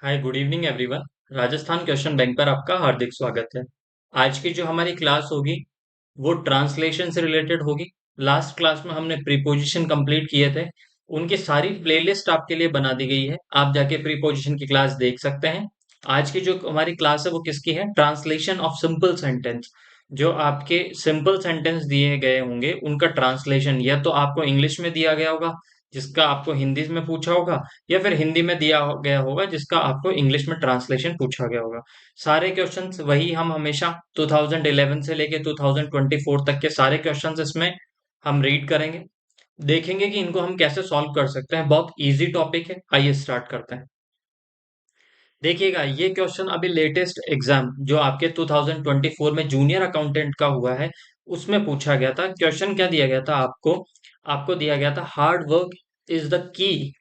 Hi good evening everyone. Rajasthan question bank पर आपका हार्दिक स्वागत है। आज की जो हमारी क्लास होगी वो ट्रांसलेशन से रिलेटेड होगी। लास्ट क्लास में हमने प्रीपोजिशन कंप्लीट किए थे, उनकी सारी प्लेलिस्ट आपके लिए बना दी गई है, आप जाके प्रीपोजिशन की क्लास देख सकते हैं। आज की जो हमारी क्लास है वो किसकी है? Translation of simple sentence. जो आपके सिंपल सेंटेंस दिए गए होंगे उनका ट्रांसलेशन या तो आपको इंग्लिश में दिया गया होगा जिसका आपको हिंदी में पूछा होगा, या फिर हिंदी में दिया गया होगा जिसका आपको इंग्लिश में ट्रांसलेशन पूछा गया होगा। सारे क्वेश्चंस वही हम हमेशा 2011 से लेके 2024 तक के सारे क्वेश्चंस इसमें हम रीड करेंगे, देखेंगे कि इनको हम कैसे सॉल्व कर सकते हैं। बहुत इजी टॉपिक है, आइए स्टार्ट करते हैं। देखिएगा, ये क्वेश्चन अभी लेटेस्ट एग्जाम जो आपके 2024 में जूनियर अकाउंटेंट का हुआ है उसमें पूछा गया था। क्वेश्चन क्या दिया गया था आपको? आपको दिया गया था hard work is the key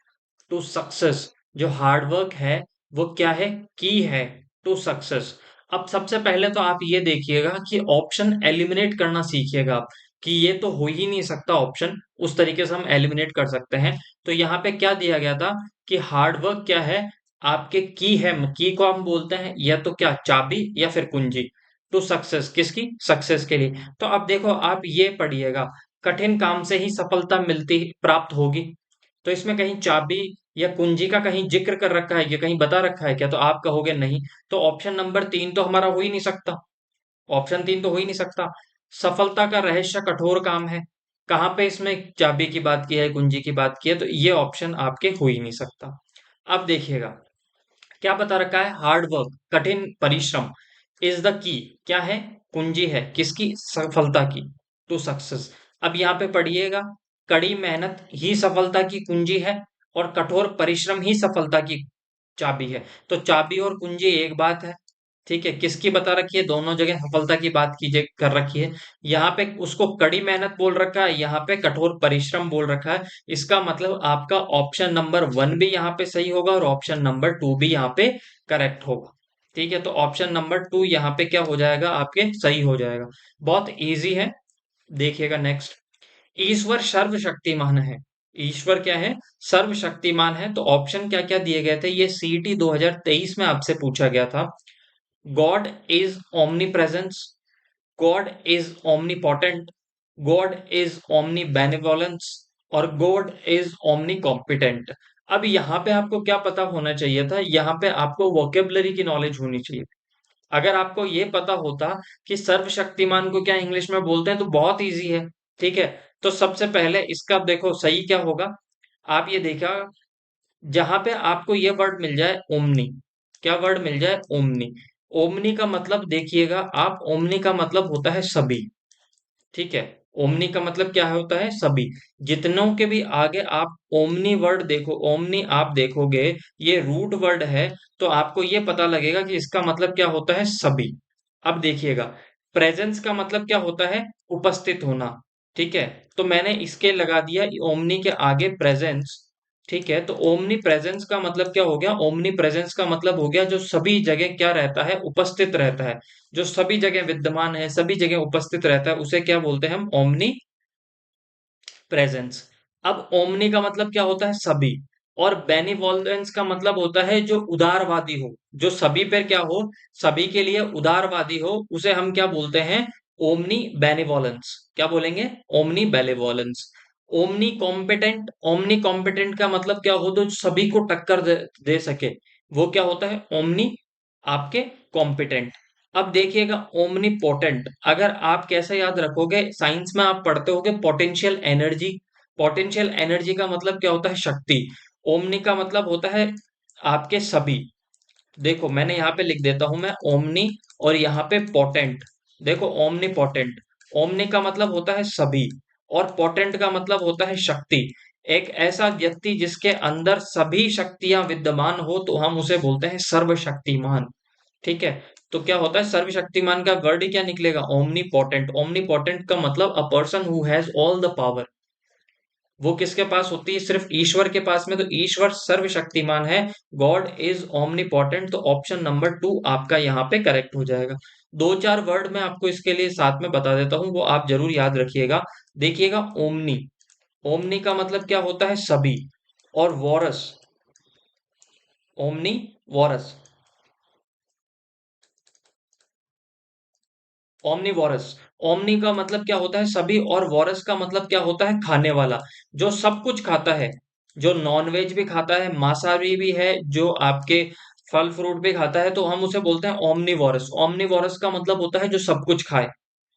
to success. जो हार्ड वर्क है वो क्या है? की है टू सक्सेस। अब सबसे पहले तो आप ये देखिएगा कि ऑप्शन एलिमिनेट करना सीखिएगा आप, कि ये तो हो ही नहीं सकता ऑप्शन, उस तरीके से हम एलिमिनेट कर सकते हैं। तो यहाँ पे क्या दिया गया था कि हार्ड वर्क क्या है? आपके की है, की को हम बोलते हैं या तो क्या चाबी या फिर कुंजी। टू सक्सेस, किसकी? सक्सेस के लिए। तो अब देखो, आप ये पढ़िएगा, कठिन काम से ही सफलता मिलती प्राप्त होगी। तो इसमें कहीं चाबी या कुंजी का कहीं जिक्र कर रखा है, या कहीं बता रखा है क्या? तो आप कहोगे नहीं, तो ऑप्शन नंबर 3 तो हमारा हो ही नहीं सकता। ऑप्शन 3 तो हो ही नहीं सकता। सफलता का रहस्य कठोर काम है, कहाँ पे इसमें चाबी की बात की है, कुंजी की बात की है? तो ये ऑप्शन आपके हो ही नहीं सकता। अब देखिएगा क्या बता रखा है, हार्ड वर्क कठिन परिश्रम इज द की, क्या है? कुंजी है, किसकी? सफलता की, टू सक्सेस। अब यहाँ पे पढ़िएगा, कड़ी मेहनत ही सफलता की कुंजी है और कठोर परिश्रम ही सफलता की चाबी है। तो चाबी और कुंजी एक बात है, ठीक है? किसकी बता रखी है? दोनों जगह सफलता की बात कीजिए कर रखी है। यहाँ पे उसको कड़ी मेहनत बोल रखा है, यहाँ पे कठोर परिश्रम बोल रखा है। इसका मतलब आपका ऑप्शन नंबर 1 भी यहाँ पे सही होगा और ऑप्शन नंबर 2 भी यहाँ पे करेक्ट होगा। ठीक है, तो ऑप्शन नंबर 2 यहाँ पे क्या हो जाएगा? आपके सही हो जाएगा। बहुत इजी है, देखिएगा नेक्स्ट। ईश्वर सर्वशक्तिमान है। ईश्वर क्या है? सर्वशक्तिमान है। तो ऑप्शन क्या क्या दिए गए थे? ये सीईटी 2023 में आपसे पूछा गया था। God is omnipresence, God is omnipotent, God is omnibenevolence और गॉड इज ओमनी कॉम्पिटेंट। अब यहाँ पे आपको क्या पता होना चाहिए था? यहाँ पे आपको वोकेबलरी की नॉलेज होनी चाहिए। अगर आपको ये पता होता कि सर्वशक्तिमान को क्या इंग्लिश में बोलते हैं तो बहुत इजी है। ठीक है, तो सबसे पहले इसका देखो सही क्या होगा। आप ये देखा, जहां पे आपको ये वर्ड मिल जाए ओमनी, क्या वर्ड मिल जाए? ओमनी। ओमनी का मतलब देखिएगा आप, ओमनी का मतलब होता है सभी। ठीक है, ओमनी का मतलब क्या होता है? सभी। जितनों के भी आगे आप ओमनी वर्ड देखो, ओमनी आप देखोगे, ये रूट वर्ड है, तो आपको ये पता लगेगा कि इसका मतलब क्या होता है? सभी। अब देखिएगा, प्रेजेंस का मतलब क्या होता है? उपस्थित होना। ठीक है, तो मैंने इसके लगा दिया ओमनी के आगे प्रेजेंस। ठीक है, तो ओमनी प्रेजेंस का मतलब क्या हो गया? ओमनी प्रेजेंस का मतलब हो गया जो सभी जगह क्या रहता है? उपस्थित रहता है। जो सभी जगह विद्यमान है, सभी जगह उपस्थित रहता है, उसे क्या बोलते हैं हम? Omni presence. अब ओमनी का मतलब क्या होता है? सभी। और बेनिवोलेंस का मतलब होता है जो उदारवादी हो, जो सभी पर क्या हो? सभी के लिए उदारवादी हो, उसे हम क्या बोलते हैं? Omnibenevolence. क्या बोलेंगे? Omnibenevolence. Omnicompetent, omnicompetent का मतलब क्या हो? तो सभी को टक्कर दे सके, वो क्या होता है? ओमनी आपके कॉम्पिटेंट। अब देखिएगा ओमनी पोटेंट, अगर आप कैसे याद रखोगे, साइंस में आप पढ़ते होगे पोटेंशियल एनर्जी। पोटेंशियल एनर्जी का मतलब क्या होता है? शक्ति। ओमनी का मतलब होता है आपके सभी। देखो मैंने यहाँ पे लिख देता हूं मैं ओमनी, और यहाँ पे पोटेंट। देखो ओमनी पोटेंट, ओमनी का मतलब होता है सभी और पोटेंट का मतलब होता है शक्ति। एक ऐसा व्यक्ति जिसके अंदर सभी शक्तियां विद्यमान हो तो हम उसे बोलते हैं सर्वशक्तिमान। ठीक है, तो क्या होता है? सर्वशक्तिमान का वर्ड ही क्या निकलेगा? Omni potent. ओमनी पोटेंट का मतलब a person who has all the power. वो किसके पास होती है? सिर्फ ईश्वर के पास में। तो ईश्वर सर्वशक्तिमान है, गॉड इज ओमनीपोटेंट। तो ऑप्शन नंबर 2 आपका यहाँ पे करेक्ट हो जाएगा। दो चार वर्ड मैं आपको इसके लिए साथ में बता देता हूँ, वो आप जरूर याद रखिएगा। देखिएगा ओमनी, ओमनी का मतलब क्या होता है? सभी। और वॉरस, ओमनी वॉरस, ओमनीवोरस। ओमनी का मतलब क्या होता है सभी, और वॉरस का मतलब क्या होता है खाने वाला, जो सब कुछ खाता है, जो नॉनवेज भी खाता है, मांसाहारी भी है, जो आपके फल फ्रूट भी खाता है, तो हम उसे बोलते हैं ओमनीवोरस। ओमनीवोरस का मतलब होता है जो सब कुछ खाए।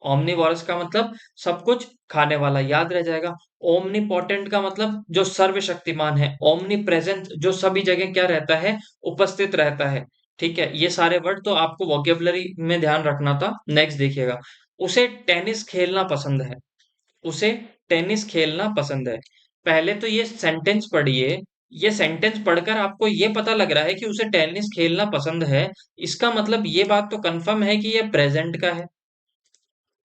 ओमनीवोरस का मतलब सब कुछ खाने वाला, याद रह जाएगा। ओमनीपोटेंट का मतलब जो सर्वशक्तिमान है। ओमनी प्रेजेंट जो सभी जगह क्या रहता है, उपस्थित रहता है। ठीक है, ये सारे वर्ड तो आपको वोकेबलरी में ध्यान रखना था। नेक्स्ट देखिएगा, उसे टेनिस खेलना पसंद है। उसे टेनिस खेलना पसंद है। पहले तो ये सेंटेंस पढ़िए। ये सेंटेंस पढ़कर आपको ये पता लग रहा है कि उसे टेनिस खेलना पसंद है। इसका मतलब ये बात तो कंफर्म है कि ये प्रेजेंट का है।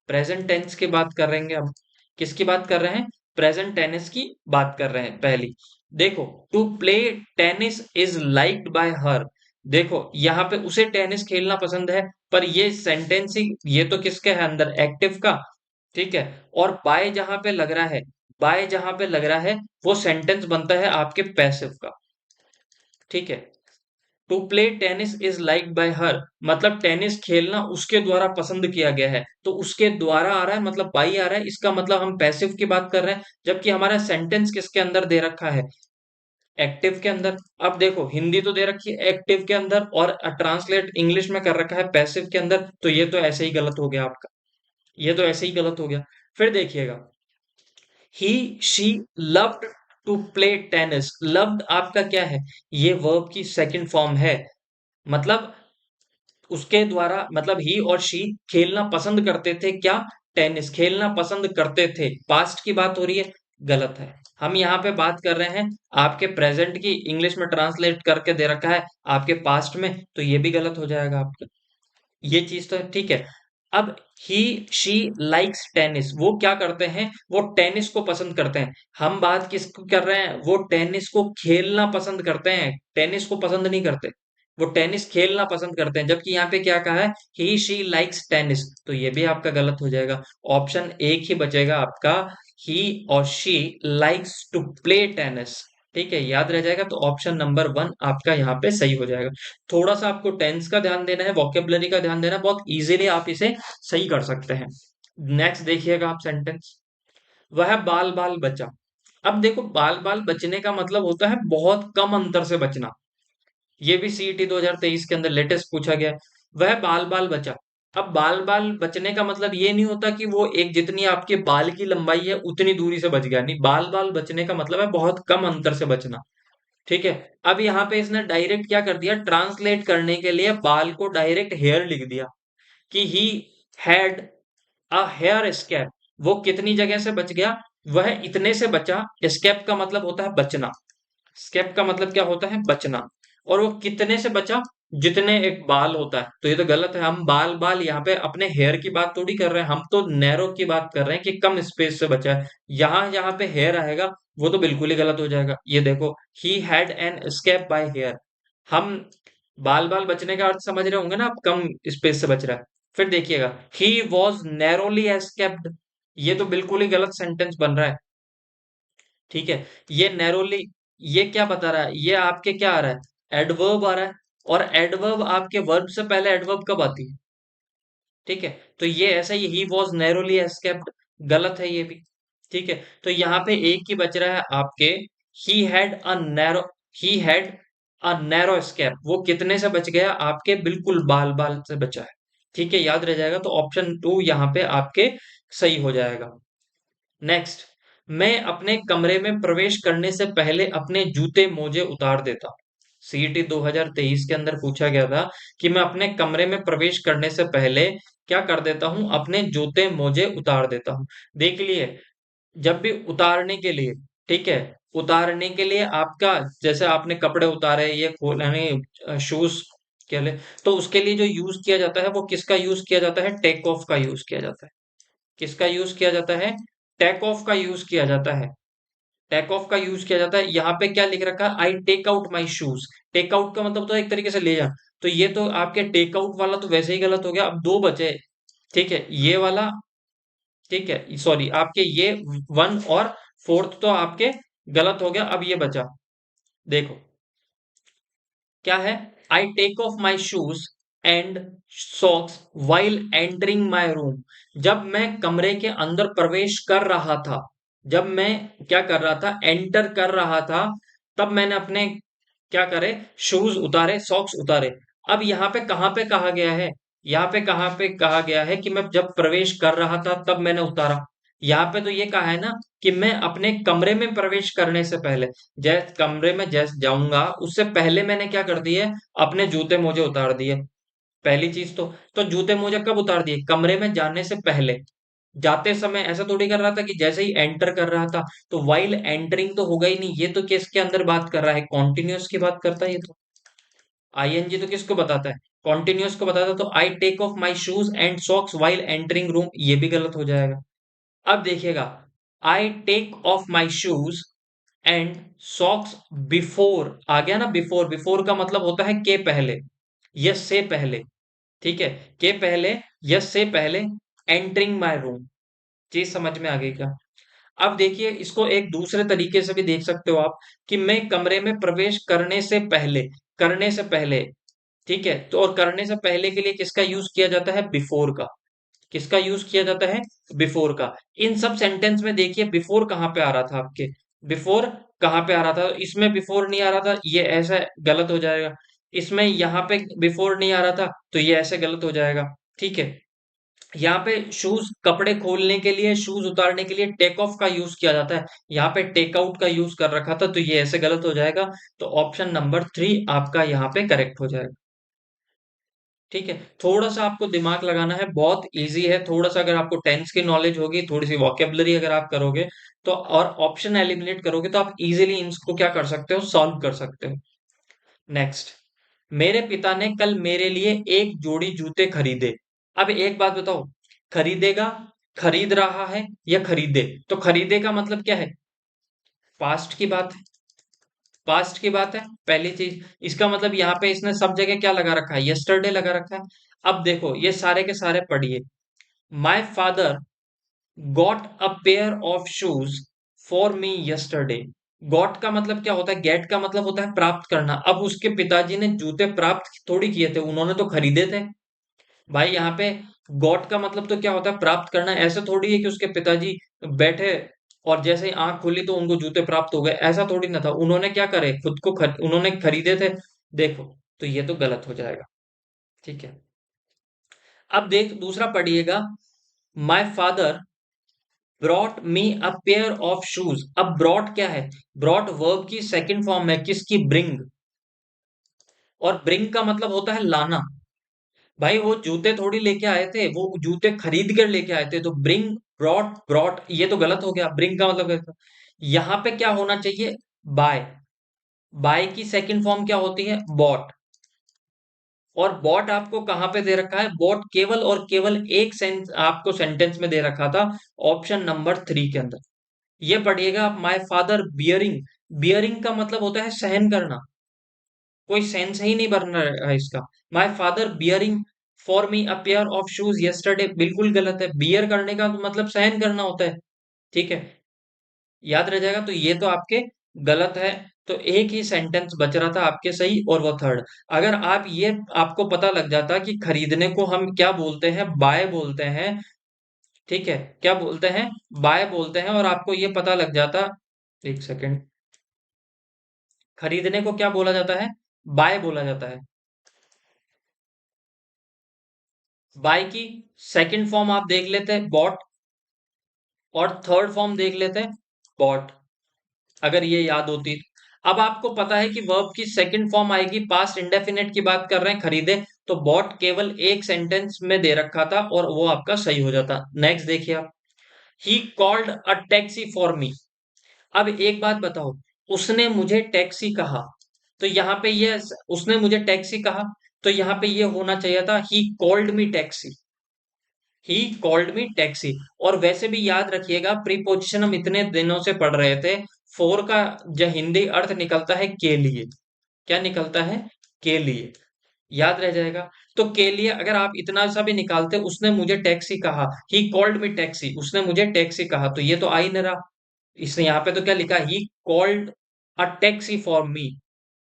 प्रेजेंट टेंस की बात कर रहे हैं अब। किसकी बात कर रहे हैं? प्रेजेंट टेनिस की बात कर रहे हैं पहली। देखो, to play tennis is liked by her. देखो यहाँ पे उसे टेनिस खेलना पसंद है, पर ये सेंटेंस ही, ये तो किसके है अंदर, एक्टिव का। ठीक है, और बाय जहां पे लग रहा है, बाय जहां पे लग रहा है, वो सेंटेंस बनता है आपके पैसिव का। ठीक है, to play tennis is like by her, मतलब टेनिस खेलना उसके द्वारा पसंद किया गया है, तो उसके द्वारा आ रहा है मतलब बाई आ रहा है, इसका मतलब हम पैसिव की बात कर रहे हैं, जबकि हमारा सेंटेंस किसके अंदर दे रखा है, एक्टिव के अंदर। अब देखो हिंदी तो दे रखी है एक्टिव के अंदर, और ट्रांसलेट इंग्लिश में कर रखा है पैसिव के अंदर, तो ये तो ऐसे ही गलत हो गया आपका। ये तो ऐसे ही गलत हो गया। फिर देखिएगा, he she loved to play tennis. Loved आपका क्या है, ये वर्ब की सेकंड फॉर्म है। मतलब उसके द्वारा, मतलब ही और शी खेलना पसंद करते थे क्या, टेनिस खेलना पसंद करते थे। पास्ट की बात हो रही है, गलत है। हम यहाँ पे बात कर रहे हैं आपके प्रेजेंट की, इंग्लिश में ट्रांसलेट करके दे रखा है आपके पास्ट में, तो ये भी गलत हो जाएगा आपका। ये चीज तो ठीक है। अब ही शी लाइक्स टेनिस, वो क्या करते हैं, वो टेनिस को पसंद करते हैं। हम बात किसको कर रहे हैं, वो टेनिस को खेलना पसंद करते हैं, टेनिस को पसंद नहीं करते। वो टेनिस खेलना पसंद करते हैं, जबकि यहाँ पे क्या कहा है, ही शी लाइक्स टेनिस, तो ये भी आपका गलत हो जाएगा। ऑप्शन एक ही बचेगा आपका, he or she likes to play tennis. ठीक है, याद रह जाएगा, तो ऑप्शन नंबर वन आपका यहाँ पे सही हो जाएगा। थोड़ा सा आपको टेंस का ध्यान देना है, वोकेबलरी का ध्यान देना है, बहुत इजीली आप इसे सही कर सकते हैं। नेक्स्ट देखिएगा आप सेंटेंस, वह बाल बाल बचा। अब देखो, बाल बाल बचने का मतलब होता है बहुत कम अंतर से बचना। ये भी सीईटी 2023 के अंदर लेटेस्ट पूछा गया है। वह बाल बाल बचा। अब बाल बाल बचने का मतलब ये नहीं होता कि वो एक, जितनी आपके बाल की लंबाई है उतनी दूरी से बच गया, नहीं। बाल बाल बचने का मतलब है बहुत कम अंतर से बचना। ठीक है, अब यहाँ पे इसने डायरेक्ट क्या कर दिया, ट्रांसलेट करने के लिए बाल को डायरेक्ट हेयर लिख दिया, कि ही हैड अ हेयर स्कैप। वो कितनी जगह से बच गया, वह इतने से बचा। स्कैप का मतलब होता है बचना। स्केप का मतलब क्या होता है, बचना। और वो कितने से बचा, जितने एक बाल होता है, तो ये तो गलत है। हम बाल बाल यहाँ पे अपने हेयर की बात थोड़ी कर रहे हैं, हम तो नैरो की बात कर रहे हैं कि कम स्पेस से बचा है। यहाँ यहाँ पे हेयर आएगा, वो तो बिल्कुल ही गलत हो जाएगा। ये देखो, he had an escape by hair. हम बाल बाल बचने का अर्थ समझ रहे होंगे ना आप, कम स्पेस से बच रहा है। फिर देखिएगा, ही वॉज नैरोली एस्केप्ड। ये तो बिल्कुल ही गलत सेंटेंस बन रहा है। ठीक है, ये नैरोली, ये क्या बता रहा है, ये आपके क्या आ रहा है, एडवर्ब आ रहा है। और एडवर्ब आपके वर्ब से पहले एडवर्ब कब आती है? ठीक है, तो ये ऐसा ही वॉज नैरोली एस्केप्ड, गलत है ये भी। ठीक है, तो यहाँ पे एक ही बच रहा है आपके, he had a narrow, he had a narrow escape. वो कितने से बच गया, आपके बिल्कुल बाल बाल से बचा है। ठीक है, याद रह जाएगा, तो ऑप्शन टू यहाँ पे आपके सही हो जाएगा। नेक्स्ट, मैं अपने कमरे में प्रवेश करने से पहले अपने जूते मोजे उतार देता हूँ। सीईटी 2023 के अंदर पूछा गया था कि मैं अपने कमरे में प्रवेश करने से पहले क्या कर देता हूँ, अपने जूते मोजे उतार देता हूँ। देख लिए, जब भी उतारने के लिए, ठीक है, उतारने के लिए आपका, जैसे आपने कपड़े उतारे, ये खोल यानी शूज के लिए, तो उसके लिए जो यूज किया जाता है वो किसका यूज किया जाता है, टेक ऑफ का यूज किया जाता है। किसका यूज किया जाता है, टेक ऑफ का यूज किया जाता है। टेक ऑफ का यूज किया जाता है। यहाँ पे क्या लिख रखा है, I take out my shoes. Take out का मतलब तो एक तरीके से ले जा, तो ये तो आपके टेक आउट वाला तो वैसे ही गलत हो गया। अब दो बचे। ठीक है, ये वाला, ठीक है, सॉरी, आपके ये वन और फोर्थ तो आपके गलत हो गया। अब ये बचा, देखो, क्या है? I take off my shoes and socks while entering my room. जब मैं कमरे के अंदर प्रवेश कर रहा था, जब मैं क्या कर रहा था, एंटर कर रहा था, तब मैंने अपने क्या करे, शूज उतारे, सॉक्स उतारे। अब यहाँ पे कहाँ पे कहा गया है? यहाँ पे कहाँ पे कहा गया है कि मैं जब प्रवेश कर रहा था तब मैंने उतारा। यहाँ पे तो ये कहा है ना कि मैं अपने कमरे में प्रवेश करने से पहले, जैसे कमरे में जैसे जाऊंगा उससे पहले मैंने क्या कर दिए, अपने जूते मोजे उतार दिए। पहली चीज तो जूते मोजे कब उतार दिए? कमरे में जाने से पहले। जाते समय ऐसा थोड़ी कर रहा था कि जैसे ही एंटर कर रहा था। तो वाइल एंटरिंग तो होगा ही नहीं, ये तो किसके अंदर बात कर रहा है? कॉन्टिन्यूअस की बात करता है ये तो। आईएनजी तो किसको बताता है? कॉन्टिन्यूअस को बताता है। तो I take off my shoes and socks while entering room, ये भी गलत हो जाएगा। अब देखिएगा, I take off my shoes and socks before, आ गया ना बिफोर। बिफोर का मतलब होता है के पहले, यस से पहले। ठीक है, के पहले, यस से पहले, एंटरिंग माई रूम। चीज समझ में आ गई क्या? अब देखिए, इसको एक दूसरे तरीके से भी देख सकते हो आप, कि मैं कमरे में प्रवेश करने से पहले, करने से पहले। ठीक है, तो और करने से पहले के लिए किसका यूज किया जाता है? बिफोर का। किसका यूज किया जाता है? बिफोर का। इन सब सेंटेंस में देखिए बिफोर कहाँ पे आ रहा था आपके? बिफोर कहाँ पे आ रहा था? इसमें बिफोर नहीं आ रहा था, ये ऐसा गलत हो जाएगा। इसमें यहाँ पे बिफोर नहीं आ रहा था, तो ये ऐसे गलत हो जाएगा। ठीक है, यहाँ पे शूज, कपड़े खोलने के लिए, शूज उतारने के लिए टेक ऑफ का यूज किया जाता है, यहाँ पे टेक आउट का यूज कर रखा था, तो ये ऐसे गलत हो जाएगा। तो ऑप्शन नंबर 3 आपका यहाँ पे करेक्ट हो जाएगा। ठीक है, थोड़ा सा आपको दिमाग लगाना है, बहुत इजी है। थोड़ा सा अगर आपको टेंस की नॉलेज होगी, थोड़ी सी वॉकेबलरी अगर आप करोगे तो, और ऑप्शन एलिमिनेट करोगे, तो आप इजीली इसको क्या कर सकते हो, सॉल्व कर सकते हो। नेक्स्ट, मेरे पिता ने कल मेरे लिए एक जोड़ी जूते खरीदे। अब एक बात बताओ, खरीदेगा, खरीद रहा है, या खरीदे? तो खरीदे का मतलब क्या है? पास्ट की बात है, पास्ट की बात है पहली चीज। इसका मतलब यहाँ पे इसने सब जगह क्या लगा रखा है? यस्टरडे लगा रखा है। अब देखो ये सारे के सारे पढ़िए। My father got a pair of shoes for me yesterday. Got का मतलब क्या होता है? गेट का मतलब होता है प्राप्त करना। अब उसके पिताजी ने जूते प्राप्त थोड़ी किए थे, उन्होंने तो खरीदे थे। भाई यहाँ पे गॉट का मतलब तो क्या होता है? प्राप्त करना। ऐसे थोड़ी है कि उसके पिताजी बैठे और जैसे ही आंख खुली तो उनको जूते प्राप्त हो गए, ऐसा थोड़ी ना था। उन्होंने क्या करे, खुद को उन्होंने खरीदे थे। देखो, तो ये तो गलत हो जाएगा। ठीक है, अब देख दूसरा पढ़िएगा। My father brought me a pair of shoes. अब ब्रॉट क्या है? ब्रॉट वर्ब की सेकंड फॉर्म है, किसकी? ब्रिंग। और ब्रिंग का मतलब होता है लाना। भाई वो जूते थोड़ी लेके आए थे, वो जूते खरीद कर लेके आए थे। तो ब्रिंग, ब्रॉट, ब्रॉट, ये तो गलत हो गया। ब्रिंग का मतलब क्या था? यहाँ पे क्या होना चाहिए? बाय। बाय की सेकंड फॉर्म क्या होती है? बॉट। और बॉट आपको कहाँ पे दे रखा है? बॉट केवल और केवल एक सेंस आपको सेंटेंस में दे रखा था, ऑप्शन नंबर 3 के अंदर। ये पढ़िएगा आप, माय फादर बियरिंग। बियरिंग का मतलब होता है सहन करना। कोई सेंस ही नहीं बन रहा है इसका। My father bearing for me a pair of shoes yesterday, बिल्कुल गलत है। बियर करने का तो मतलब सहन करना होता है। ठीक है, याद रह जाएगा। तो ये तो आपके गलत है। तो एक ही सेंटेंस बच रहा था आपके सही, और वो थर्ड। अगर आप ये, आपको पता लग जाता कि खरीदने को हम क्या बोलते हैं? बाय बोलते हैं। ठीक है, क्या बोलते हैं? बाय बोलते हैं। और आपको ये पता लग जाता, एक सेकेंड, खरीदने को क्या बोला जाता है? बाय बोला जाता है। बाय की सेकंड फॉर्म आप देख लेते हैं, बॉट। और थर्ड फॉर्म देख लेते हैं, बॉट, अगर ये याद होती। अब आपको पता है कि वर्ब की सेकंड फॉर्म आएगी, पास्ट इंडेफिनिट की बात कर रहे हैं, खरीदे। तो बॉट केवल एक सेंटेंस में दे रखा था और वो आपका सही हो जाता। नेक्स्ट देखिए आप, he called a taxi for me. अब एक बात बताओ, उसने मुझे टैक्सी कहा। तो यहाँ पे ये, उसने मुझे टैक्सी कहा, तो यहाँ पे ये होना चाहिए था, he called me taxi. He called me taxi. और वैसे भी याद रखिएगा, प्रीपोजिशन हम इतने दिनों से पढ़ रहे थे, फोर का जो हिंदी अर्थ निकलता है के लिए। क्या निकलता है? के लिए। याद रह जाएगा। तो के लिए अगर आप इतना सा भी निकालते, उसने मुझे टैक्सी कहा, ही कॉल्ड मी टैक्सी, उसने मुझे टैक्सी कहा, तो ये तो आ ही नहीं रहा। इसने यहाँ पे तो क्या लिखा? He called a taxi for me.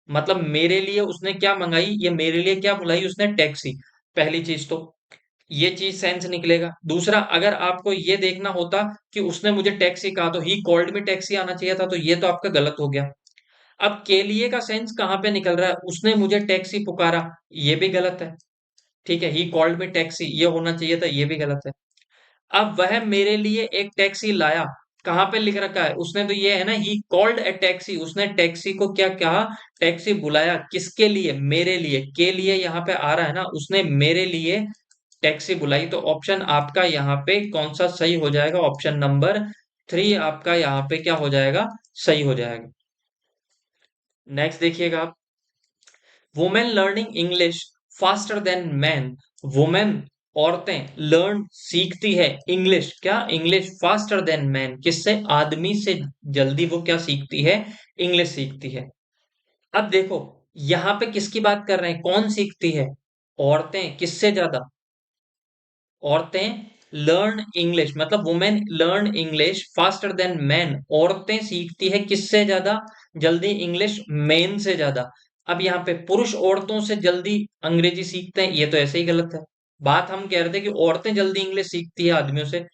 मतलब मेरे लिए उसने क्या मंगाई, ये मेरे लिए क्या बुलाई उसने, टैक्सी। पहली चीज तो ये चीज सेंस निकलेगा। दूसरा, अगर आपको ये देखना होता कि उसने मुझे टैक्सी कहा तो ही कॉल्ड मी टैक्सी आना चाहिए था, तो ये तो आपका गलत हो गया। अब के लिए का सेंस कहां पे निकल रहा है, उसने मुझे टैक्सी पुकारा, ये भी गलत है। ठीक है, ही कॉल्ड मी टैक्सी ये होना चाहिए था, ये भी गलत है। अब वह मेरे लिए एक टैक्सी लाया, कहां पे लिख रखा है, उसने तो ये है ना, ही कॉल्ड ए टैक्सी, उसने टैक्सी को क्या कहा, टैक्सी बुलाया, किसके लिए, मेरे लिए, के लिए यहाँ पे आ रहा है ना, उसने मेरे लिए टैक्सी बुलाई। तो ऑप्शन आपका यहाँ पे कौन सा सही हो जाएगा, ऑप्शन नंबर 3 आपका यहाँ पे क्या हो जाएगा, सही हो जाएगा। नेक्स्ट देखिएगा आप, women learning English faster than man. Women, औरतें, लर्न सीखती है इंग्लिश, क्या, इंग्लिश फास्टर देन मैन, किससे, आदमी से जल्दी वो क्या सीखती है, इंग्लिश सीखती है। अब देखो, यहां पे किसकी बात कर रहे हैं, कौन सीखती है, औरतें, किससे ज्यादा, औरतें लर्न इंग्लिश, मतलब women learn English faster than man, औरतें सीखती है किससे ज्यादा, जल्दी इंग्लिश, मेन से ज्यादा। अब यहाँ पे पुरुष औरतों से जल्दी अंग्रेजी सीखते हैं, ये तो ऐसे ही गलत है। बात हम कह रहे थे कि औरतें जल्दी इंग्लिश सीखती है आदमियों से,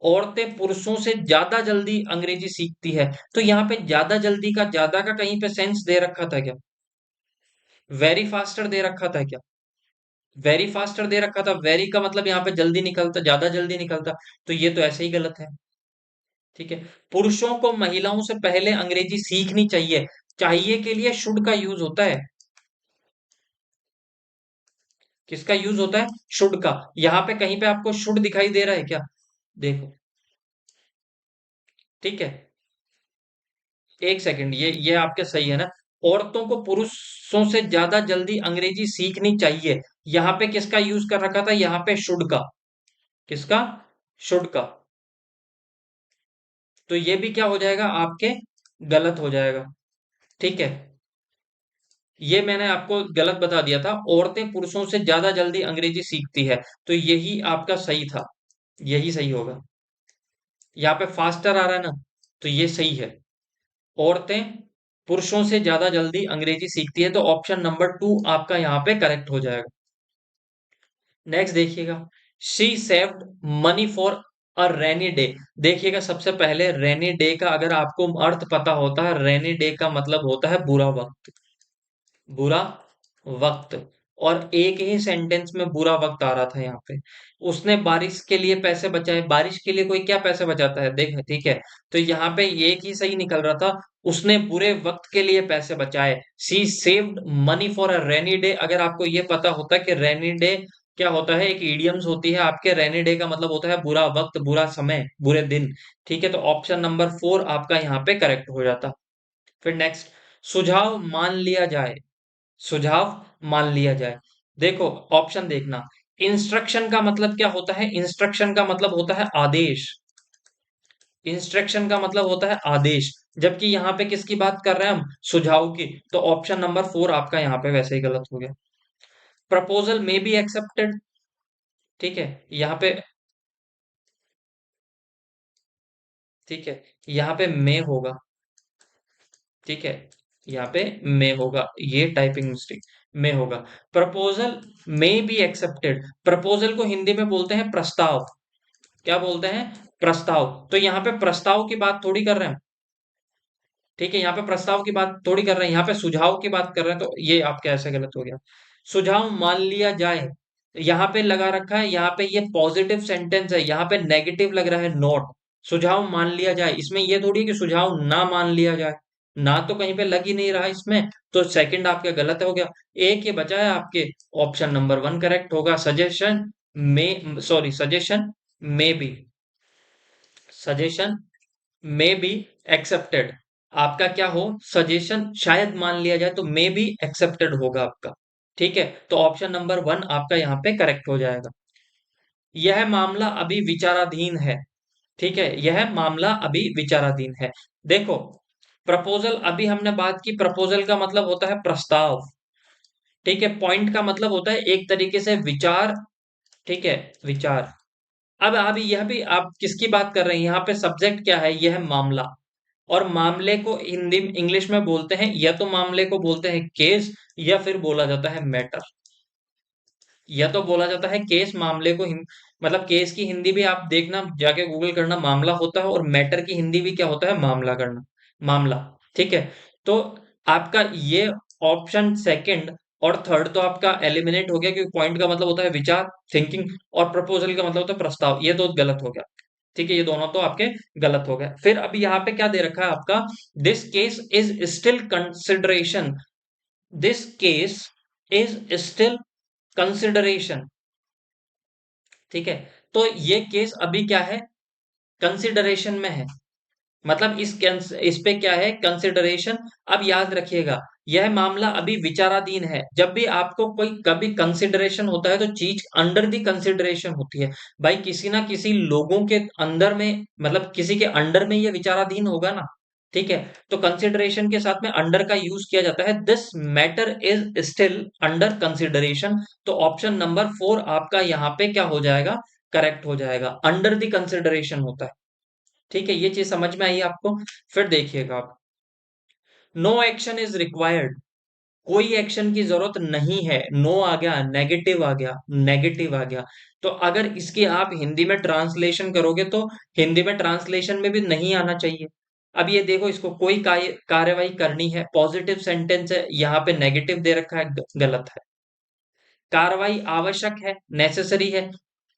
औरतें पुरुषों से ज्यादा जल्दी अंग्रेजी सीखती है। तो यहाँ पे ज्यादा जल्दी का, ज्यादा का कहीं पे सेंस दे रखा था क्या, वेरी फास्टर दे रखा था क्या, वेरी फास्टर दे रखा था, वेरी का मतलब यहाँ पे जल्दी निकलता, ज्यादा जल्दी निकलता। तो ये तो ऐसे ही गलत है। ठीक है, पुरुषों को महिलाओं से पहले अंग्रेजी सीखनी चाहिए, चाहिए के लिए शुड का यूज होता है, किसका यूज होता है, शुड का। यहाँ पे कहीं पे आपको शुड दिखाई दे रहा है क्या, देखो। ठीक है, एक सेकंड, ये आपके सही है ना, औरतों को पुरुषों से ज्यादा जल्दी अंग्रेजी सीखनी चाहिए, यहाँ पे किसका यूज कर रखा था, यहाँ पे शुड का, किसका, शुड का। तो ये भी क्या हो जाएगा आपके, गलत हो जाएगा। ठीक है, ये मैंने आपको गलत बता दिया था, औरतें पुरुषों से ज्यादा जल्दी अंग्रेजी सीखती है, तो यही आपका सही था, यही सही होगा। यहाँ पे फास्टर आ रहा है ना, तो ये सही है, औरतें पुरुषों से ज्यादा जल्दी अंग्रेजी सीखती है, तो ऑप्शन नंबर 2 आपका यहाँ पे करेक्ट हो जाएगा। नेक्स्ट देखिएगा, she saved money for a rainy day. देखिएगा, सबसे पहले रेनी डे का अगर आपको अर्थ पता होता है, रेनी डे का मतलब होता है बुरा वक्त, बुरा वक्त। और एक ही सेंटेंस में बुरा वक्त आ रहा था यहाँ पे, उसने बारिश के लिए पैसे बचाए, बारिश के लिए कोई क्या पैसे बचाता है, देख, ठीक है। तो यहाँ पे एक ही सही निकल रहा था, उसने बुरे वक्त के लिए पैसे बचाए, she saved money for a rainy day. अगर आपको ये पता होता कि रेनी डे क्या होता है, एक इडियम्स होती है आपके, रेनी डे का मतलब होता है बुरा वक्त, बुरा समय, बुरे दिन। ठीक है, तो ऑप्शन नंबर 4 आपका यहाँ पे करेक्ट हो जाता। फिर नेक्स्ट, सुझाव मान लिया जाए, सुझाव मान लिया जाए। देखो, ऑप्शन देखना, इंस्ट्रक्शन का मतलब क्या होता है, इंस्ट्रक्शन का मतलब होता है आदेश, इंस्ट्रक्शन का मतलब होता है आदेश। जबकि यहाँ पे किसकी बात कर रहे हैं हम, सुझाव की, तो ऑप्शन नंबर 4 आपका यहाँ पे वैसे ही गलत हो गया। प्रपोजल में बी एक्सेप्टेड, ठीक है, यहाँ पे, ठीक है, यहाँ पे मे होगा, ठीक है, यहाँ पे मे होगा, ये टाइपिंग मिस्टेक, में होगा। प्रपोजल में बी एक्सेप्टेड, प्रपोजल को हिंदी में बोलते हैं प्रस्ताव, क्या बोलते हैं, प्रस्ताव। तो यहाँ पे प्रस्ताव की बात थोड़ी कर रहे हैं, ठीक है, यहाँ पे प्रस्ताव की बात थोड़ी कर रहे हैं, यहाँ पे सुझाव की बात कर रहे हैं, तो ये आपके ऐसे गलत हो गया। सुझाव मान लिया जाए, यहाँ पे लगा रखा है, यहाँ पे ये पॉजिटिव सेंटेंस है, यहाँ पे नेगेटिव लग रहा है नॉट। सुझाव मान लिया जाए, इसमें ये थोड़ी है कि सुझाव ना मान लिया जाए, ना तो कहीं पे लग ही नहीं रहा इसमें, तो सेकंड आपका गलत हो गया। एक ये बचा है आपके, ऑप्शन नंबर 1 करेक्ट होगा, सजेशन में, सॉरी, सजेशन में बी, सजेशन में बी एक्सेप्टेड। आपका क्या हो, सजेशन शायद मान लिया जाए, तो मे बी एक्सेप्टेड होगा आपका। ठीक है, तो ऑप्शन नंबर 1 आपका यहाँ पे करेक्ट हो जाएगा। यह मामला अभी विचाराधीन है, ठीक है, यह मामला अभी विचाराधीन है। देखो, प्रपोजल, अभी हमने बात की, प्रपोजल का मतलब होता है प्रस्ताव, ठीक है, पॉइंट का मतलब होता है एक तरीके से विचार, ठीक है, विचार। अब अभी यह भी आप किसकी बात कर रहे हैं, यहाँ पे सब्जेक्ट क्या है, यह मामला, और मामले को हिंदी इंग्लिश में बोलते हैं, या तो मामले को बोलते हैं केस, या फिर बोला जाता है मैटर। या तो बोला जाता है केस, मामले को मतलब केस की हिंदी भी आप देखना, जाके गूगल करना, मामला होता है, और मैटर की हिंदी भी क्या होता है, मामला करना, मामला। ठीक है। तो आपका ये ऑप्शन सेकंड और थर्ड तो आपका एलिमिनेट हो गया, क्योंकि पॉइंट का मतलब होता है विचार, थिंकिंग, और प्रपोजल का मतलब होता है प्रस्ताव। ये तो गलत हो गया। ठीक है, ये दोनों तो आपके गलत हो गए। फिर अभी यहाँ पे क्या दे रखा है आपका, this case is still consideration. This case is still consideration. ठीक है। तो ये केस अभी क्या है, कंसिडरेशन में है। मतलब इस पे क्या है, कंसिडरेशन। अब याद रखिएगा, यह मामला अभी विचाराधीन है। जब भी आपको कोई कभी कंसिडरेशन होता है तो चीज अंडर दी कंसिडरेशन होती है। भाई किसी ना किसी लोगों के अंदर में, मतलब किसी के अंडर में ये विचाराधीन होगा ना। ठीक है। तो कंसिडरेशन के साथ में अंडर का यूज किया जाता है। This matter is still under consideration. तो ऑप्शन नंबर 4 आपका यहाँ पे क्या हो जाएगा, करेक्ट हो जाएगा। अंडर द कंसिडरेशन होता है। ठीक है, ये चीज समझ में आई आपको। फिर देखिएगा आप, नो एक्शन इज रिक्वायर्ड। कोई एक्शन की जरूरत नहीं है। नो आ गया, नेगेटिव आ गया, नेगेटिव आ गया। तो अगर इसकी आप हिंदी में ट्रांसलेशन करोगे तो हिंदी में ट्रांसलेशन में भी नहीं आना चाहिए। अब ये देखो, इसको कोई कार्यवाही करनी है, पॉजिटिव सेंटेंस है, यहाँ पे नेगेटिव दे रखा है, गलत है। कार्रवाई आवश्यक है, नेसेसरी है,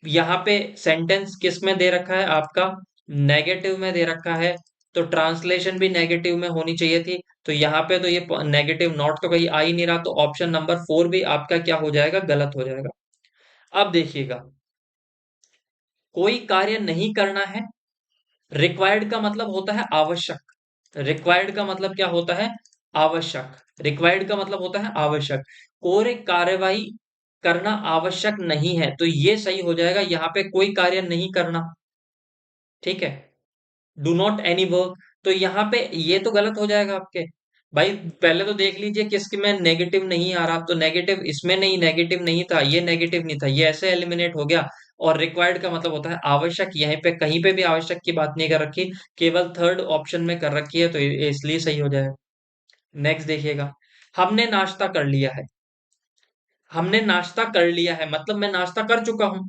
यहाँ पे सेंटेंस किस में दे रखा है आपका, नेगेटिव में दे रखा है। तो ट्रांसलेशन भी नेगेटिव में होनी चाहिए थी। तो यहाँ पे तो ये नेगेटिव नॉट तो कहीं आ ही नहीं रहा, तो ऑप्शन नंबर 4 भी आपका क्या हो जाएगा, गलत हो जाएगा। अब देखिएगा, कोई कार्य नहीं करना है। रिक्वायर्ड का मतलब होता है आवश्यक। रिक्वायर्ड का मतलब क्या होता है, आवश्यक। रिक्वायर्ड का मतलब होता है आवश्यक। कोई कार्यवाही करना आवश्यक नहीं है, तो ये सही हो जाएगा, यहाँ पे कोई कार्य नहीं करना। ठीक है, डू नॉट एनी वर्क। तो यहाँ पे ये तो गलत हो जाएगा आपके। भाई पहले तो देख लीजिए किसके में नेगेटिव नहीं आ रहा, तो नेगेटिव इसमें नहीं, नेगेटिव नहीं था, ये नेगेटिव नहीं था, ये ऐसे एलिमिनेट हो गया। और रिक्वायर्ड का मतलब होता है आवश्यक, यहीं पे कहीं पे भी आवश्यक की बात नहीं कर रखी, केवल थर्ड ऑप्शन में कर रखी है, तो ये इसलिए सही हो जाएगा। नेक्स्ट देखिएगा, हमने नाश्ता कर लिया है। हमने नाश्ता कर लिया है मतलब मैं नाश्ता कर चुका हूं।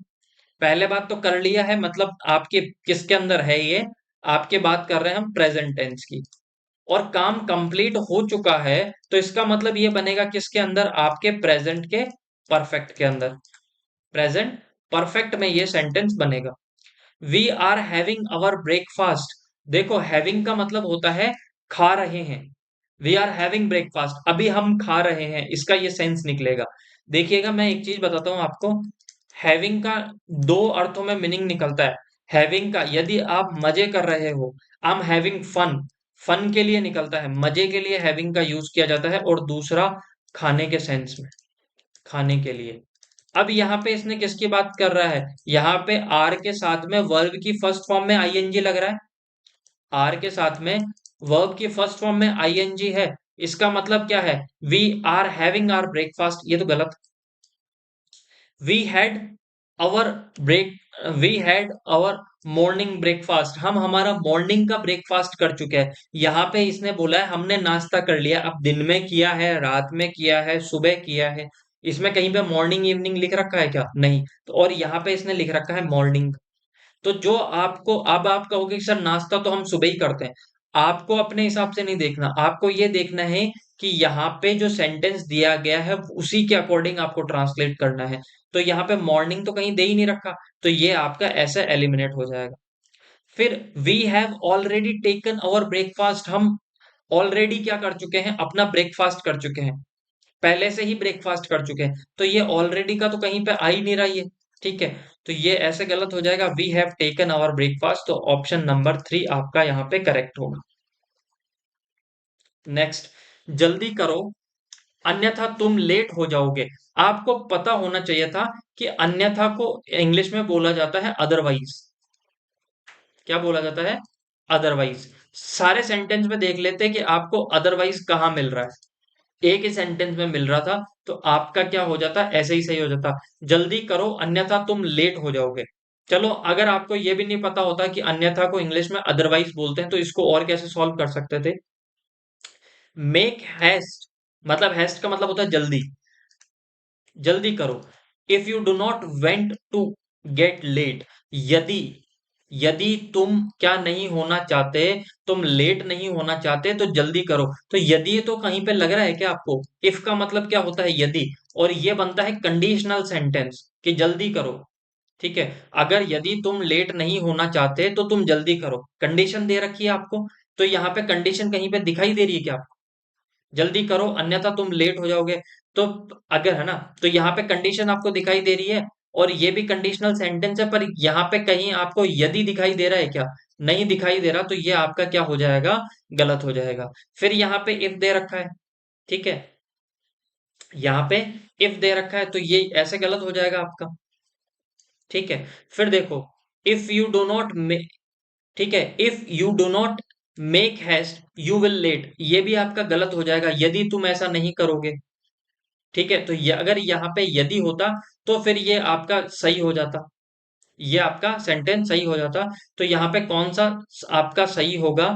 पहले बात तो कर लिया है मतलब आपके किसके अंदर है ये, आपके बात कर रहे हैं हम प्रेजेंट टेंस की। और काम कंप्लीट हो चुका है, तो इसका मतलब ये बनेगा किसके अंदर, आपके प्रेजेंट के परफेक्ट के अंदर। प्रेजेंट परफेक्ट में ये सेंटेंस बनेगा। We are having our breakfast. देखो हैविंग का मतलब होता है खा रहे हैं। वी आर हैविंग ब्रेकफास्ट, अभी हम खा रहे हैं, इसका ये सेंस निकलेगा। देखिएगा मैं एक चीज बताता हूं आपको, हैविंग का दो अर्थों में मीनिंग निकलता है। हैविंग का यदि आप मजे कर रहे हो, I am having fun, fun के लिए निकलता है, मजे के लिए हैविंग का यूज किया जाता है। और दूसरा खाने के सेंस में, खाने के लिए। अब यहाँ पे इसने किसकी बात कर रहा है, यहाँ पे आर के साथ में वर्ब की फर्स्ट फॉर्म में आईएनजी लग रहा है। आर के साथ में वर्ब की फर्स्ट फॉर्म में आईएनजी है। इसका मतलब क्या है, we are having our breakfast, ये तो गलत। We had our break, we had our morning breakfast, हम हमारा मॉर्निंग का ब्रेकफास्ट कर चुके हैं। यहाँ पे इसने बोला है हमने नाश्ता कर लिया। अब दिन में किया है, रात में किया है, सुबह किया है, इसमें कहीं पे मॉर्निंग इवनिंग लिख रखा है क्या, नहीं। तो और यहाँ पे इसने लिख रखा है मॉर्निंग। तो जो आपको, अब आप कहोगे कि सर नाश्ता तो हम सुबह ही करते हैं, आपको अपने हिसाब से नहीं देखना, आपको ये देखना है कि यहाँ पे जो सेंटेंस दिया गया है उसी के अकॉर्डिंग आपको ट्रांसलेट करना है। तो यहाँ पे मॉर्निंग तो कहीं दे ही नहीं रखा, तो ये आपका ऐसे एलिमिनेट हो जाएगा। फिर we have already taken our breakfast, हम ऑलरेडी क्या कर चुके हैं, अपना ब्रेकफास्ट कर चुके हैं, पहले से ही ब्रेकफास्ट कर चुके हैं। तो ये ऑलरेडी का तो कहीं पे आ ही नहीं रहा ये। ठीक है, तो ये ऐसे गलत हो जाएगा, we have taken our breakfast. तो ऑप्शन नंबर 3 आपका यहाँ पे करेक्ट होगा। नेक्स्ट, जल्दी करो अन्यथा तुम लेट हो जाओगे। आपको पता होना चाहिए था कि अन्यथा को इंग्लिश में बोला जाता है अदरवाइज। क्या बोला जाता है, अदरवाइज। सारे सेंटेंस में देख लेते हैं कि आपको अदरवाइज कहाँ मिल रहा है। एक ही सेंटेंस में मिल रहा था, तो आपका क्या हो जाता, ऐसे ही सही हो जाता, जल्दी करो अन्यथा तुम लेट हो जाओगे। चलो, अगर आपको ये भी नहीं पता होता कि अन्यथा को इंग्लिश में अदरवाइज बोलते हैं, तो इसको और कैसे सॉल्व कर सकते थे? मेक हैस्ट, मतलब हैस्ट का मतलब होता है जल्दी, जल्दी करो। If you do not want to get late, यदि यदि तुम क्या नहीं होना चाहते, तुम लेट नहीं होना चाहते, तो जल्दी करो। तो यदि तो कहीं पे लग रहा है क्या आपको? इफ का मतलब क्या होता है? यदि। और ये बनता है कंडीशनल सेंटेंस कि जल्दी करो। ठीक है। अगर यदि तुम लेट नहीं होना चाहते तो तुम जल्दी करो, कंडीशन दे रखी है आपको। तो यहाँ पे कंडीशन कहीं पे दिखाई दे रही है क्या? जल्दी करो अन्यथा तुम लेट हो जाओगे। तो अगर है ना, तो यहाँ पे कंडीशन आपको दिखाई दे रही है, और ये भी कंडीशनल सेंटेंस है, पर यहाँ पे कहीं आपको यदि दिखाई दे रहा है क्या? नहीं दिखाई दे रहा, तो ये आपका क्या हो जाएगा? गलत हो जाएगा। फिर यहाँ पे इफ दे रखा है। ठीक है। यहाँ पे इफ दे रखा है, तो ये ऐसे गलत हो जाएगा आपका। ठीक है। फिर देखो, इफ यू डो नॉट, ठीक है, if you do not make heist you will let, ये भी आपका गलत हो जाएगा, यदि तुम ऐसा नहीं करोगे। ठीक है। तो ये अगर यहाँ पे यदि होता, तो फिर ये आपका सही हो जाता, ये आपका सेंटेंस सही हो जाता। तो यहाँ पे कौन सा आपका सही होगा?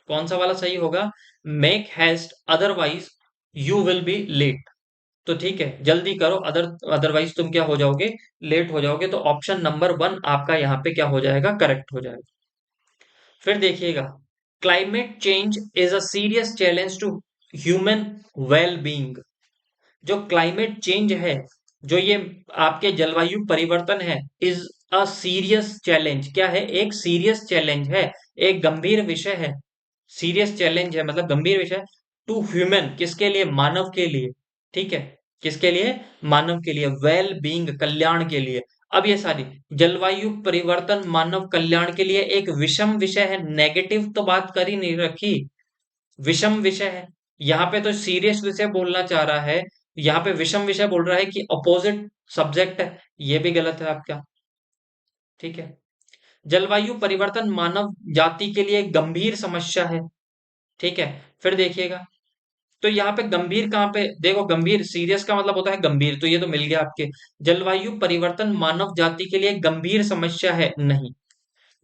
कौन सा वाला सही होगा? Make haste otherwise you will be late. तो ठीक है, जल्दी करो, अदरवाइज तुम क्या हो जाओगे? लेट हो जाओगे। तो ऑप्शन नंबर वन आपका यहाँ पे क्या हो जाएगा? करेक्ट हो जाएगा। फिर देखिएगा, climate change is a serious challenge to human well being. जो क्लाइमेट चेंज है, जो ये आपके जलवायु परिवर्तन है, इज अ सीरियस चैलेंज। क्या है? एक सीरियस चैलेंज है, एक गंभीर विषय है। सीरियस चैलेंज है मतलब गंभीर विषय। टू ह्यूमन, किसके लिए? मानव के लिए। ठीक है। किसके लिए? मानव के लिए, वेल बीइंग, कल्याण के लिए। अब ये सारी जलवायु परिवर्तन मानव कल्याण के लिए एक विषम विषय है, नेगेटिव तो बात कर ही नहीं रखी, विषम विषय है। यहाँ पे तो सीरियस विषय बोलना चाह रहा है, यहाँ पे विषम विषय बोल रहा है कि अपोजिट सब्जेक्ट है। ये भी गलत है आपका। ठीक है। जलवायु परिवर्तन मानव जाति के लिए एक गंभीर समस्या है। ठीक है। फिर देखिएगा, तो यहाँ पे गंभीर कहाँ पे? देखो, गंभीर, सीरियस का मतलब होता है गंभीर, तो ये तो मिल गया आपके। जलवायु परिवर्तन मानव जाति के लिए एक गंभीर समस्या है, नहीं।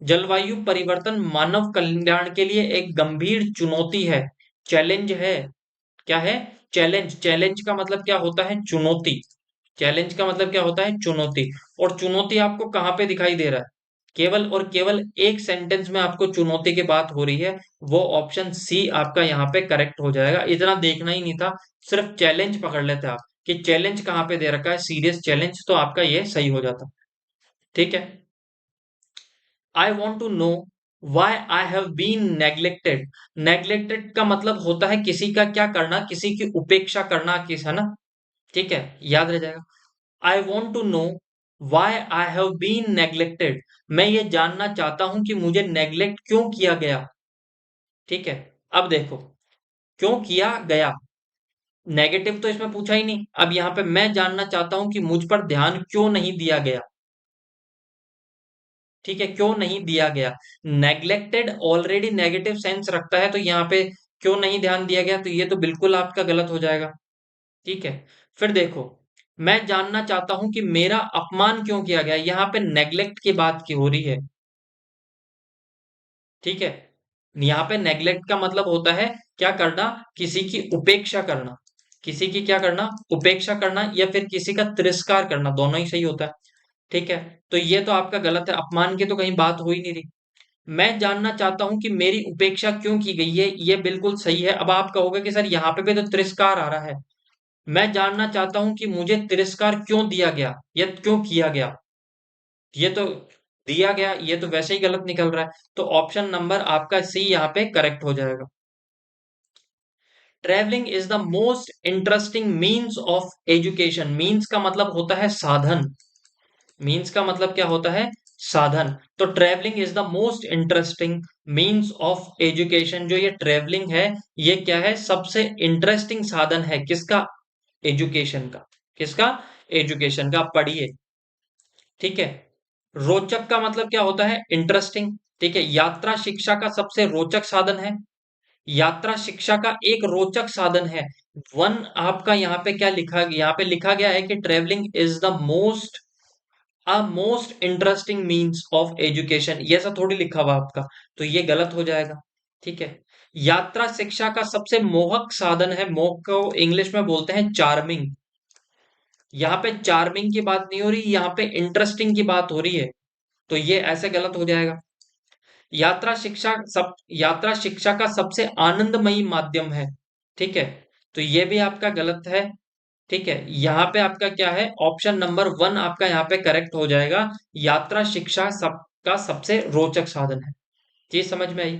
जलवायु परिवर्तन मानव कल्याण के लिए एक गंभीर चुनौती है, चैलेंज है। क्या है? चैलेंज। चैलेंज का मतलब क्या होता है? चुनौती। चैलेंज का मतलब क्या होता है? चुनौती। और चुनौती आपको कहाँ पे दिखाई दे रहा है? केवल और केवल एक सेंटेंस में आपको चुनौती की बात हो रही है, वो ऑप्शन सी आपका यहाँ पे करेक्ट हो जाएगा। इतना देखना ही नहीं था, सिर्फ चैलेंज पकड़ लेते आप कि चैलेंज कहाँ पे दे रखा है, सीरियस चैलेंज, तो आपका ये सही हो जाता। ठीक है। I want to know why I have been neglected. Neglected का मतलब होता है किसी का क्या करना, किसी की उपेक्षा करना, किस, है ना? ठीक है, याद रह जाएगा। I want to know why I have been neglected, मैं ये जानना चाहता हूं कि मुझे नेग्लेक्ट क्यों किया गया। ठीक है। अब देखो, क्यों किया गया, नेगेटिव तो इसमें पूछा ही नहीं। अब यहाँ पे मैं जानना चाहता हूं कि मुझ पर ध्यान क्यों नहीं दिया गया। ठीक है, क्यों नहीं दिया गया। नेग्लेक्टेड ऑलरेडी नेगेटिव सेंस रखता है, तो यहाँ पे क्यों नहीं ध्यान दिया गया, तो ये तो बिल्कुल आपका गलत हो जाएगा। ठीक है। फिर देखो, मैं जानना चाहता हूं कि मेरा अपमान क्यों किया गया, यहाँ पे नेग्लेक्ट की बात की हो रही है। ठीक है। यहाँ पे नेग्लेक्ट का मतलब होता है क्या करना? किसी की उपेक्षा करना। किसी की क्या करना? उपेक्षा करना, या फिर किसी का तिरस्कार करना, दोनों ही सही होता है। ठीक है। तो ये तो आपका गलत है, अपमान की तो कहीं बात हो ही नहीं रही। मैं जानना चाहता हूं कि मेरी उपेक्षा क्यों की गई है, ये बिल्कुल सही है। अब आप कहोगे कि सर यहाँ पे भी तो तिरस्कार आ रहा है। मैं जानना चाहता हूं कि मुझे तिरस्कार क्यों दिया गया या क्यों किया गया, ये तो दिया गया, ये तो वैसे ही गलत निकल रहा है। तो ऑप्शन नंबर आपका सी यहाँ पे करेक्ट हो जाएगा। Travelling is the most interesting means of education. Means का मतलब होता है साधन। मीन्स का मतलब क्या होता है? साधन। तो travelling is the most interesting means of education. जो ये ट्रेवलिंग है, ये क्या है? सबसे इंटरेस्टिंग साधन है, किसका? एजुकेशन का। किसका? एजुकेशन का। पढ़िए। ठीक है। रोचक का मतलब क्या होता है? इंटरेस्टिंग। ठीक है। यात्रा शिक्षा का सबसे रोचक साधन है। यात्रा शिक्षा का एक रोचक साधन है। वन आपका यहाँ पे क्या लिखा, यहाँ पे लिखा गया है कि travelling is the most a most interesting means of education, ये ऐसा थोड़ी लिखा हुआ आपका, तो ये गलत हो जाएगा। ठीक है। यात्रा शिक्षा का सबसे मोहक साधन है, मोहक को इंग्लिश में बोलते हैं चार्मिंग। यहाँ पे चार्मिंग की बात नहीं हो रही, यहाँ पे इंटरेस्टिंग की बात हो रही है, तो ये ऐसे गलत हो जाएगा। यात्रा शिक्षा का सबसे आनंदमयी माध्यम है। ठीक है, तो ये भी आपका गलत है। ठीक है, यहाँ पे आपका क्या है, ऑप्शन नंबर वन आपका यहाँ पे करेक्ट हो जाएगा। यात्रा शिक्षा सबका सबसे रोचक साधन है। चीज समझ में आई?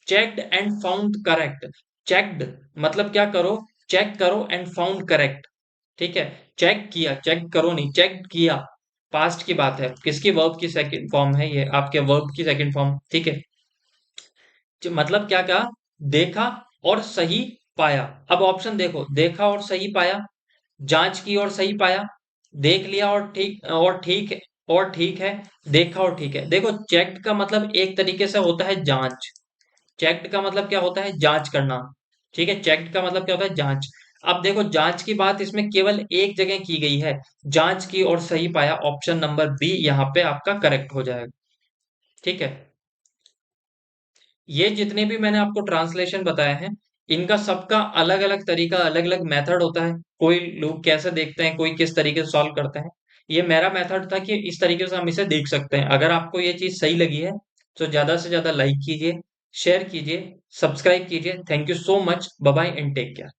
Checked and found correct. Checked मतलब क्या करो, चेक करो एंड फाउंड करेक्ट। ठीक है, चेक किया, चेक करो नहीं, चेक किया, पास्ट की बात है, किसकी, वर्ब की सेकंड फॉर्म है ये, आपके वर्ब की सेकंड फॉर्म। ठीक है, मतलब क्या कहा, देखा और सही पाया। अब ऑप्शन देखो, देखा और सही पाया, जांच की और सही पाया, देख लिया और ठीक है, देखा और ठीक है। देखो, चेक्ड का मतलब एक तरीके से होता है जांच। चेक्ड का मतलब क्या होता है, जांच करना। ठीक है, चेक्ड का मतलब क्या होता है, जांच। अब देखो, जांच की बात इसमें केवल एक जगह की गई है, जांच की और सही पाया, ऑप्शन नंबर बी यहाँ पे आपका करेक्ट हो जाएगा। ठीक है, ये जितने भी मैंने आपको ट्रांसलेशन बताए हैं, इनका सबका अलग अलग तरीका, अलग अलग मेथड होता है। कोई लोग कैसे देखते हैं, कोई किस तरीके से सॉल्व करते हैं। ये मेरा मेथड था कि इस तरीके से हम इसे देख सकते हैं। अगर आपको ये चीज सही लगी है तो ज्यादा से ज्यादा लाइक कीजिए, शेयर कीजिए, सब्सक्राइब कीजिए। Thank you so much, bye bye and take care.